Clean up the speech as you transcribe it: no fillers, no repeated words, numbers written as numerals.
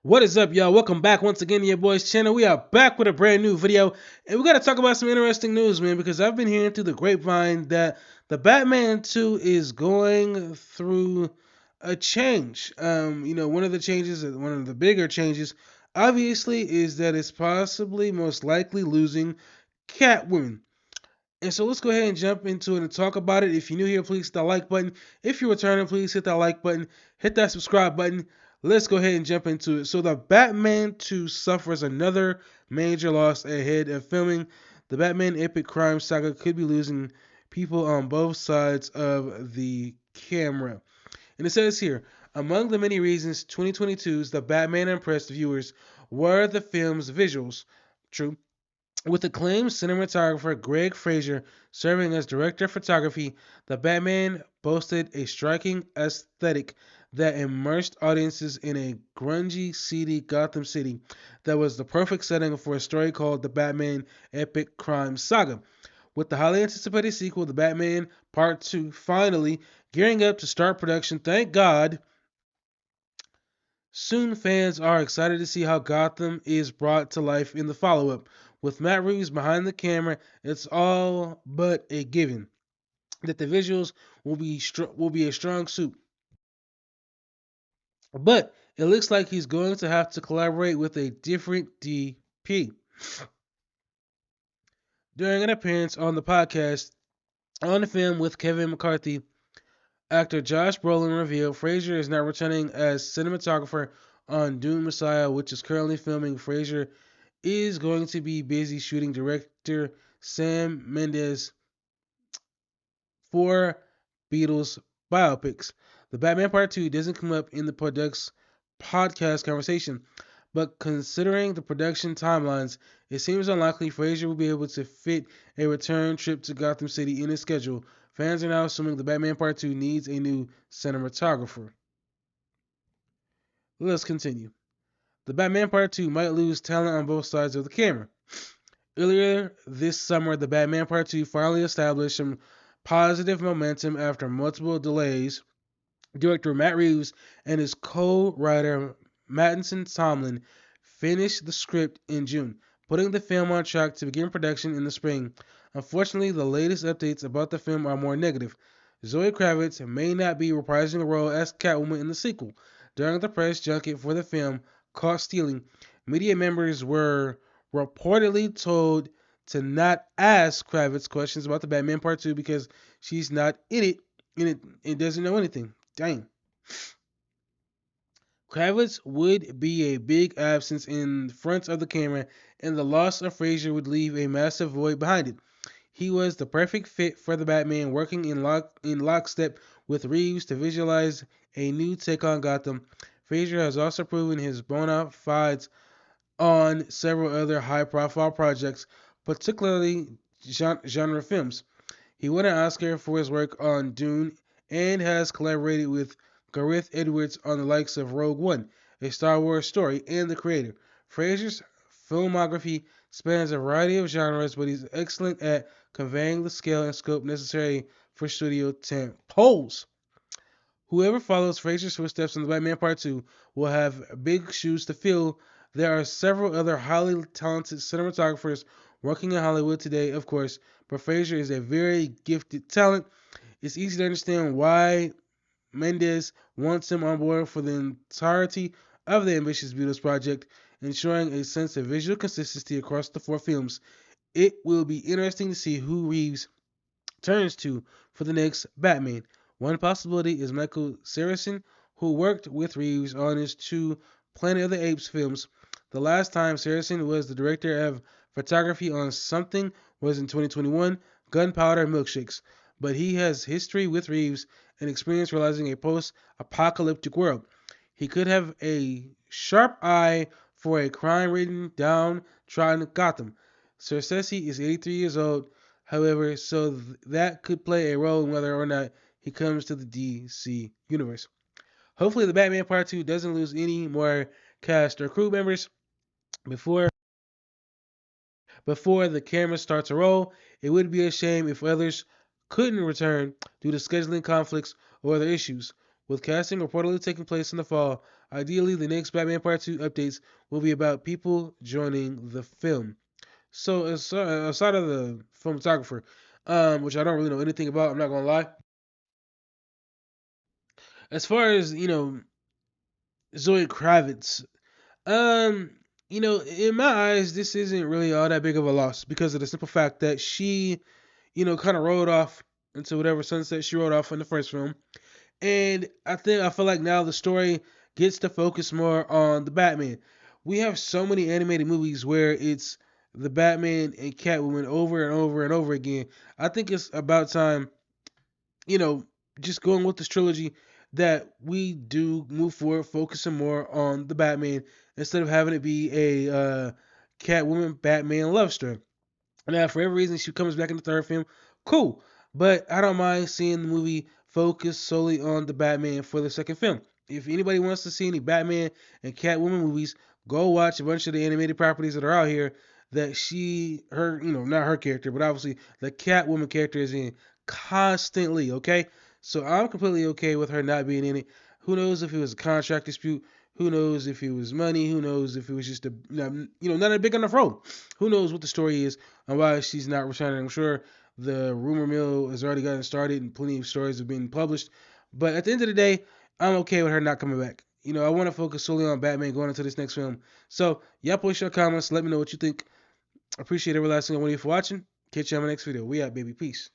What is up, y'all? Welcome back once again to your boys' channel. We are back with a brand new video, and we got to talk about some interesting news, man, because I've been hearing through the grapevine that the Batman 2 is going through a change. One of the changes, one of the bigger changes, obviously, is that it's possibly most likely losing Catwoman. And so let's go ahead and jump into it and talk about it. If you're new here, please hit that like button. If you're returning, please hit that like button. Hit that subscribe button. Let's go ahead and jump into it. So the Batman 2 suffers another major loss ahead of filming. The Batman epic crime saga could be losing people on both sides of the camera. And it says here, among the many reasons 2022's The Batman impressed viewers were the film's visuals. True. With acclaimed cinematographer Greg Fraser serving as director of photography, The Batman boasted a striking aesthetic that immersed audiences in a grungy, seedy Gotham City that was the perfect setting for a story called The Batman Epic Crime Saga. With the highly anticipated sequel, The Batman Part 2, finally gearing up to start production, thank God, soon fans are excited to see how Gotham is brought to life in the follow-up. With Matt Reeves behind the camera, it's all but a given that the visuals will be a strong suit. But it looks like he's going to have to collaborate with a different DP. During an appearance on the podcast on the film with Kevin McCarthy, actor Josh Brolin revealed Fraser is not returning as cinematographer on Dune Messiah, which is currently filming. Fraser is going to be busy shooting director Sam Mendes for Beatles biopics. The Batman Part 2 doesn't come up in the product's podcast conversation, but considering the production timelines, it seems unlikely Fraser will be able to fit a return trip to Gotham City in his schedule. Fans are now assuming the Batman Part 2 needs a new cinematographer. Let's continue. The Batman Part 2 might lose talent on both sides of the camera. Earlier this summer, The Batman Part 2 finally established some positive momentum after multiple delays. Director Matt Reeves and his co-writer Mattinson Tomlin finished the script in June, putting the film on track to begin production in the spring. Unfortunately, the latest updates about the film are more negative. Zoe Kravitz may not be reprising the role as Catwoman in the sequel. During the press junket for the film, Caught Stealing, media members were reportedly told to not ask Kravitz questions about the Batman Part 2 because she's not in it and doesn't know anything. Dang. Kravitz would be a big absence in front of the camera, and the loss of Fraser would leave a massive void behind it. He was the perfect fit for the Batman, working in lockstep with Reeves to visualize a new take on Gotham. Fraser has also proven his bona fides on several other high-profile projects, particularly genre films. He won an Oscar for his work on Dune and has collaborated with Gareth Edwards on the likes of Rogue One, a Star Wars story, and The Creator. Fraser's filmography spans a variety of genres, but he's excellent at conveying the scale and scope necessary for studio tent poles. Whoever follows Fraser's footsteps in the Batman Part 2 will have big shoes to fill. There are several other highly talented cinematographers working in Hollywood today, of course, but Fraser is a very gifted talent. It's easy to understand why Mendes wants him on board for the entirety of the ambitious Beatles project, ensuring a sense of visual consistency across the four films. It will be interesting to see who Reeves turns to for the next Batman. One possibility is Michael Saracen, who worked with Reeves on his two Planet of the Apes films. The last time Saracen was the director of photography on something was in 2021, Gunpowder Milkshakes. But he has history with Reeves and experience realizing a post-apocalyptic world. He could have a sharp eye for a crime-ridden, downtrodden Gotham. Scorsese is 83 years old, however, so that could play a role in whether or not he comes to the DC universe. Hopefully, the Batman Part 2 doesn't lose any more cast or crew members before the camera starts to roll. It would be a shame if others couldn't return due to scheduling conflicts or other issues. With casting reportedly taking place in the fall, ideally the next Batman Part 2 updates will be about people joining the film. So aside of the cinematographer, which I don't really know anything about, I'm not gonna lie. As far as Zoe Kravitz, um, in my eyes, this isn't really all that big of a loss because of the simple fact that she, kind of rode off into whatever sunset she rode off in the first film. And I feel like now the story gets to focus more on the Batman. We have so many animated movies where it's the Batman and Catwoman over and over and over again. I think it's about time, you know, just going with this trilogy that we do move forward, focusing more on the Batman instead of having it be a Catwoman Batman love story. Now, for every reason she comes back in the third film, cool. But I don't mind seeing the movie focus solely on the Batman for the second film. If anybody wants to see any Batman and Catwoman movies, go watch a bunch of the animated properties that are out here that not her character, but obviously the Catwoman character is in constantly, okay? So I'm completely okay with her not being in it. Who knows if it was a contract dispute? Who knows if it was money? Who knows if it was just not a big enough role? Who knows what the story is and why she's not returning? I'm sure the rumor mill has already gotten started and plenty of stories have been published. But at the end of the day, I'm okay with her not coming back. I want to focus solely on Batman going into this next film. So, y'all post your comments. Let me know what you think. Appreciate every last single one of you for watching. Catch you on my next video. We out, baby. Peace.